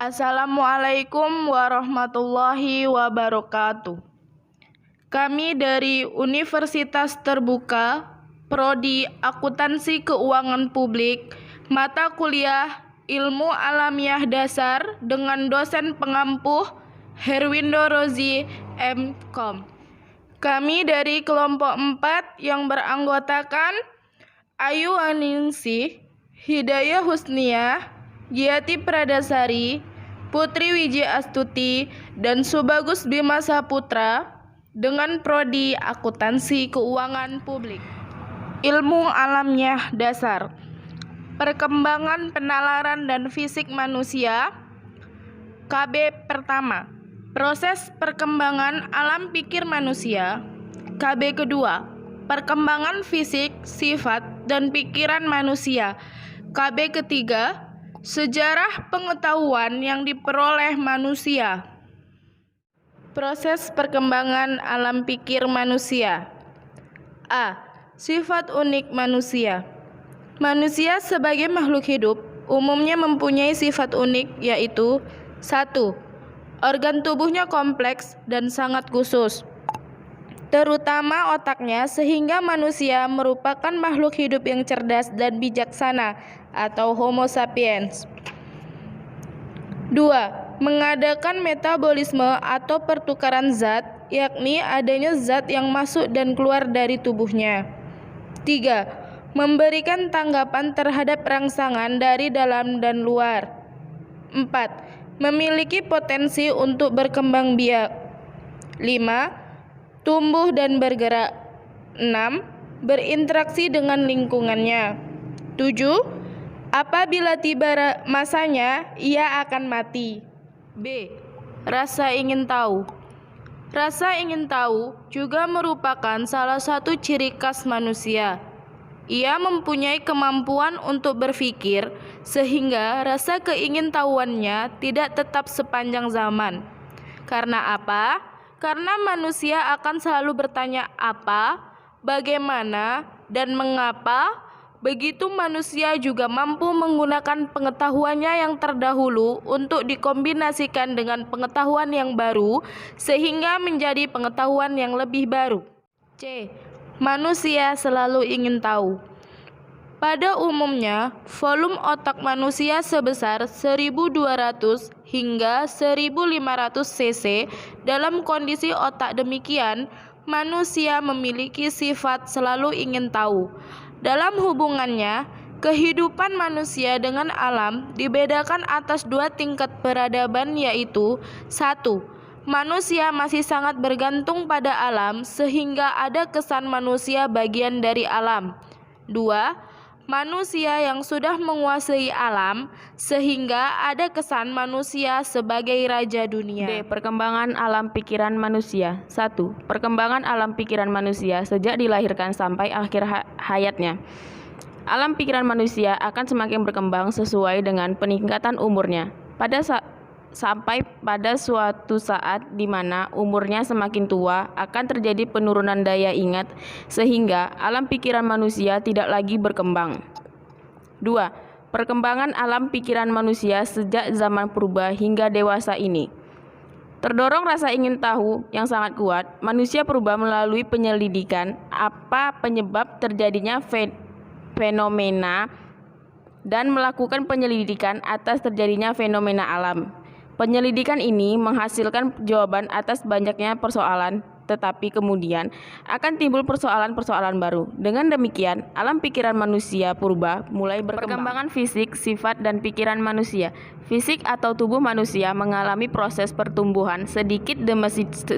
Assalamualaikum warahmatullahi wabarakatuh. Kami dari Universitas Terbuka, Prodi Akuntansi Keuangan Publik, mata kuliah Ilmu Alamiah Dasar dengan dosen pengampuh Herwindo Rozi M.Com. Kami dari kelompok 4 yang beranggotakan Ayu Aningsih, Hidayah Husniah, Giati Pradasari, Putri Wiji Astuti, dan Subagus Bima Saputra dengan Prodi Akuntansi Keuangan Publik. Ilmu Alamiah Dasar. Perkembangan penalaran dan fisik manusia. KB pertama. Proses perkembangan alam pikir manusia. KB kedua. Perkembangan fisik, sifat, dan pikiran manusia. KB ketiga. Sejarah pengetahuan yang diperoleh manusia. Proses perkembangan alam pikir manusia. A. Sifat unik manusia. Manusia sebagai makhluk hidup umumnya mempunyai sifat unik, yaitu 1. Organ tubuhnya kompleks dan sangat khusus, terutama otaknya, sehingga manusia merupakan makhluk hidup yang cerdas dan bijaksana atau Homo sapiens. 2. Mengadakan metabolisme atau pertukaran zat, yakni adanya zat yang masuk dan keluar dari tubuhnya. 3. Memberikan tanggapan terhadap rangsangan dari dalam dan luar. 4. Memiliki potensi untuk berkembang biak. 5. Tumbuh dan bergerak. 6. Berinteraksi dengan lingkungannya. 7. Apabila tiba masanya, ia akan mati. B. Rasa ingin tahu. Rasa ingin tahu juga merupakan salah satu ciri khas manusia. Ia mempunyai kemampuan untuk berpikir, sehingga rasa keingintahuannya tidak tetap sepanjang zaman. Karena apa? Karena manusia akan selalu bertanya apa, bagaimana, dan mengapa. Begitu manusia juga mampu menggunakan pengetahuannya yang terdahulu untuk dikombinasikan dengan pengetahuan yang baru, sehingga menjadi pengetahuan yang lebih baru. C. Manusia selalu ingin tahu. Pada umumnya, volume otak manusia sebesar 1200 hingga 1500 cc. Dalam kondisi otak demikian, manusia memiliki sifat selalu ingin tahu. Dalam hubungannya, kehidupan manusia dengan alam dibedakan atas 2 tingkat peradaban, yaitu 1. Manusia masih sangat bergantung pada alam sehingga ada kesan manusia bagian dari alam. 2. Manusia yang sudah menguasai alam sehingga ada kesan manusia sebagai raja dunia. D. Perkembangan alam pikiran manusia. 1. Perkembangan alam pikiran manusia sejak dilahirkan sampai akhir hayatnya. Alam pikiran manusia akan semakin berkembang sesuai dengan peningkatan umurnya. Sampai pada suatu saat di mana umurnya semakin tua, akan terjadi penurunan daya ingat sehingga alam pikiran manusia tidak lagi berkembang. 2. Perkembangan alam pikiran manusia sejak zaman purba hingga dewasa ini. Terdorong rasa ingin tahu yang sangat kuat, manusia purba melalui penyelidikan apa penyebab terjadinya fenomena dan melakukan penyelidikan atas terjadinya fenomena alam. Penyelidikan ini menghasilkan jawaban atas banyaknya persoalan, tetapi kemudian akan timbul persoalan-persoalan baru. Dengan demikian, alam pikiran manusia purba mulai berkembang. Perkembangan fisik, sifat, dan pikiran manusia. Fisik atau tubuh manusia mengalami proses pertumbuhan sedikit demi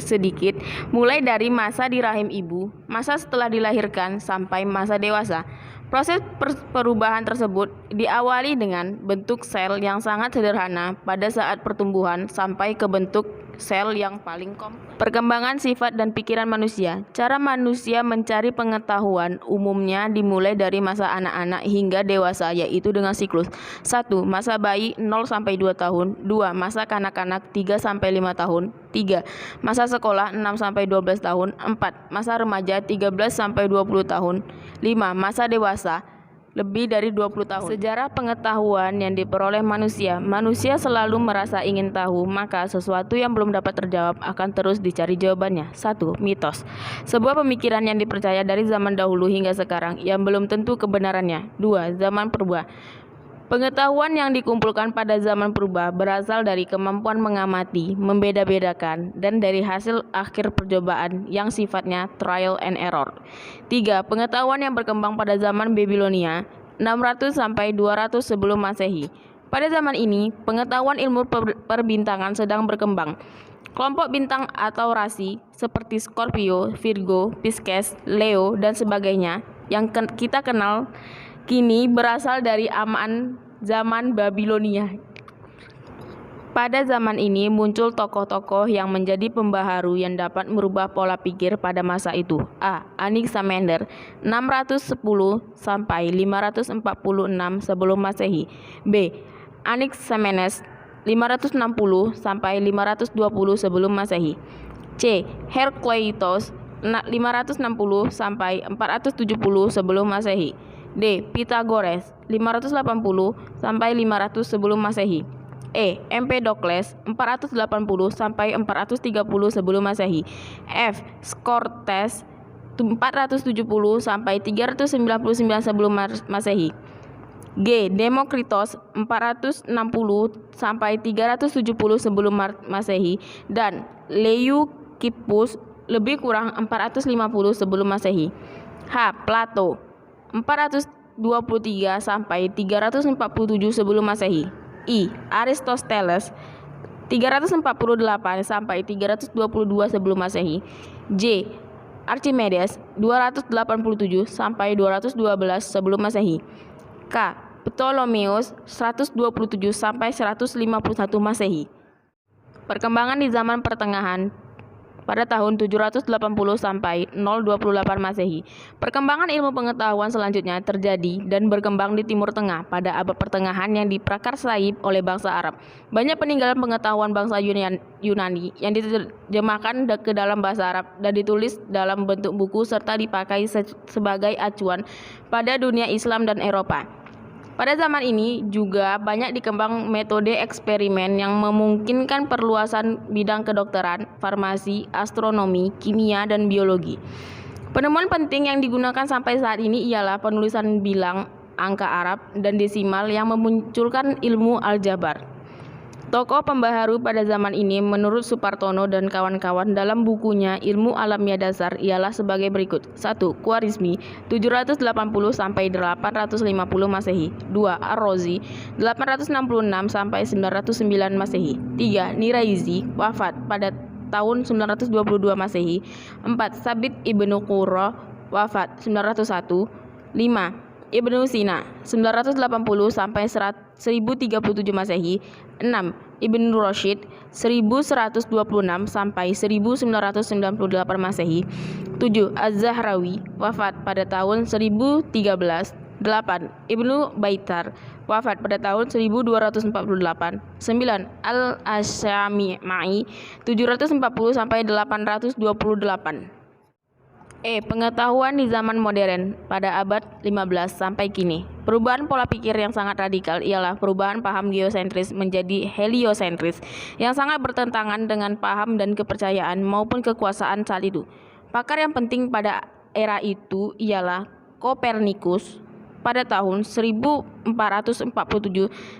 sedikit, mulai dari masa di rahim ibu, masa setelah dilahirkan, sampai masa dewasa. Proses perubahan tersebut diawali dengan bentuk sel yang sangat sederhana pada saat pertumbuhan sampai ke bentuk sel yang paling kompleks. Perkembangan sifat dan pikiran manusia. Cara manusia mencari pengetahuan umumnya dimulai dari masa anak-anak hingga dewasa, yaitu dengan siklus. 1. Masa bayi 0-2 tahun. 2. Masa kanak-kanak 3-5 tahun. 3. Masa sekolah 6-12 tahun. 4. Masa remaja 13-20 tahun. 5. Masa dewasa lebih dari 20 tahun. Sejarah pengetahuan yang diperoleh manusia. Manusia selalu merasa ingin tahu, maka sesuatu yang belum dapat terjawab akan terus dicari jawabannya. 1. Mitos. Sebuah pemikiran yang dipercaya dari zaman dahulu hingga sekarang yang belum tentu kebenarannya. 2. Zaman purba. Pengetahuan yang dikumpulkan pada zaman purba berasal dari kemampuan mengamati, membeda-bedakan, dan dari hasil akhir percobaan yang sifatnya trial and error. 3. Pengetahuan yang berkembang pada zaman Babilonia 600 sampai 200 sebelum Masehi. Pada zaman ini, pengetahuan ilmu perbintangan sedang berkembang. Kelompok bintang atau rasi seperti Scorpio, Virgo, Pisces, Leo, dan sebagainya yang kita kenal kini berasal dari zaman Babilonia. Pada zaman ini muncul tokoh-tokoh yang menjadi pembaharu yang dapat merubah pola pikir pada masa itu. A. Anaximander 610 sampai 546 sebelum Masehi. B. Anaximenes 560 sampai 520 sebelum Masehi. C. Heraclitus 560 sampai 470 sebelum Masehi. D. Pythagoras 580 sampai 500 sebelum Masehi. E. Empedocles 480 sampai 430 sebelum Masehi. F. Socrates 470 sampai 399 sebelum Masehi. G. Demokritos 460 sampai 370 sebelum Masehi dan Leucippus lebih kurang 450 sebelum Masehi. H. Plato 423 sampai 347 sebelum Masehi. I. Aristoteles 348 sampai 322 sebelum Masehi. J. Archimedes 287 sampai 212 sebelum Masehi. K. Ptolemeus 127 sampai 151 Masehi. Perkembangan di zaman pertengahan pada tahun 780 sampai 028 Masehi. Perkembangan ilmu pengetahuan selanjutnya terjadi dan berkembang di Timur Tengah pada abad pertengahan yang diprakarsai oleh bangsa Arab. Banyak peninggalan pengetahuan bangsa Yunani yang diterjemahkan ke dalam bahasa Arab dan ditulis dalam bentuk buku serta dipakai sebagai acuan pada dunia Islam dan Eropa. Pada zaman ini juga banyak dikembang metode eksperimen yang memungkinkan perluasan bidang kedokteran, farmasi, astronomi, kimia, dan biologi. Penemuan penting yang digunakan sampai saat ini ialah penulisan bilang, angka Arab, dan desimal yang memunculkan ilmu aljabar. Tokoh pembaharu pada zaman ini menurut Supartono dan kawan-kawan dalam bukunya Ilmu Alamiah Dasar ialah sebagai berikut. 1. Khwarizmi 780 sampai 850 Masehi. 2. Ar-Razi 866 sampai 909 Masehi. 3. Niraizi wafat pada tahun 922 Masehi. 4. Sabit Ibnu Qurra wafat 901. 5. Ibnu Sina 980 sampai 1037 Masehi. 6. Ibnu Rashid 1126 sampai 1998 Masehi. 7. Az-Zahrawi wafat pada tahun 1013. 8. Ibnu Baitar wafat pada tahun 1248. 9. Al-Asy'ami 740 sampai 828. Pengetahuan di zaman modern pada abad 15 sampai kini. Perubahan pola pikir yang sangat radikal ialah perubahan paham geosentris menjadi heliosentris yang sangat bertentangan dengan paham dan kepercayaan maupun kekuasaan saat itu. Pakar yang penting pada era itu ialah Kopernikus pada tahun 1447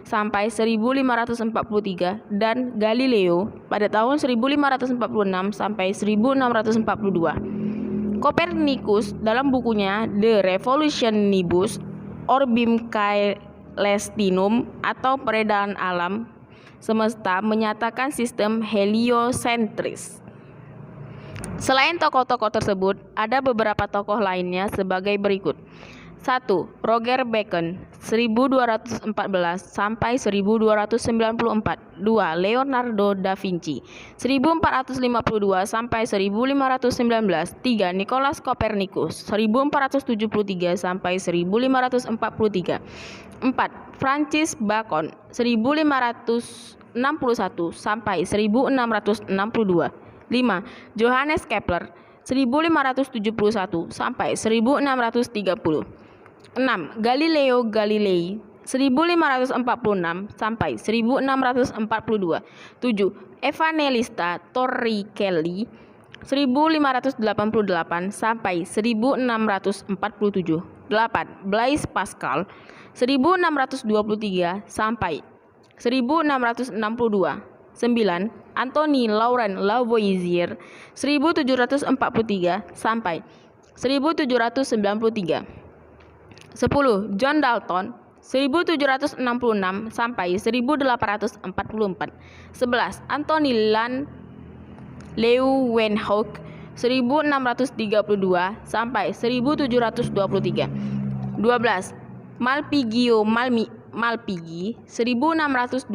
sampai 1543 dan Galileo pada tahun 1546 sampai 1642. Kopernikus dalam bukunya De Revolutionibus Orbim Caelestinum atau Peredaran Alam Semesta menyatakan sistem heliosentris. Selain tokoh-tokoh tersebut, ada beberapa tokoh lainnya sebagai berikut. 1. Roger Bacon 1214 sampai 1294. 2. Leonardo da Vinci 1452 sampai 1519. 3. Nicholas Copernicus 1473 sampai 1543. 4. Francis Bacon 1561 sampai 1662. 5. Johannes Kepler 1571 sampai 1630. 6. Galileo Galilei 1546 sampai 1642. 7. Evangelista Torricelli 1588 sampai 1647. 8. Blaise Pascal 1623 sampai 1662. 9. Anthony Laurent Lavoisier 1743 sampai 1793. 10. John Dalton 1766 sampai 1844. 11. Anthony Leeuwenhoek 1632 sampai 1723. 12. Malpighi 1628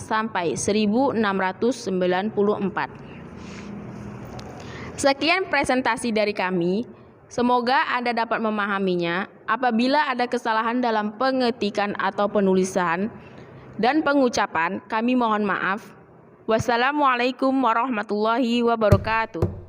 sampai 1694. Sekian presentasi dari kami. Semoga Anda dapat memahaminya. Apabila ada kesalahan dalam pengetikan atau penulisan dan pengucapan, kami mohon maaf. Wassalamualaikum warahmatullahi wabarakatuh.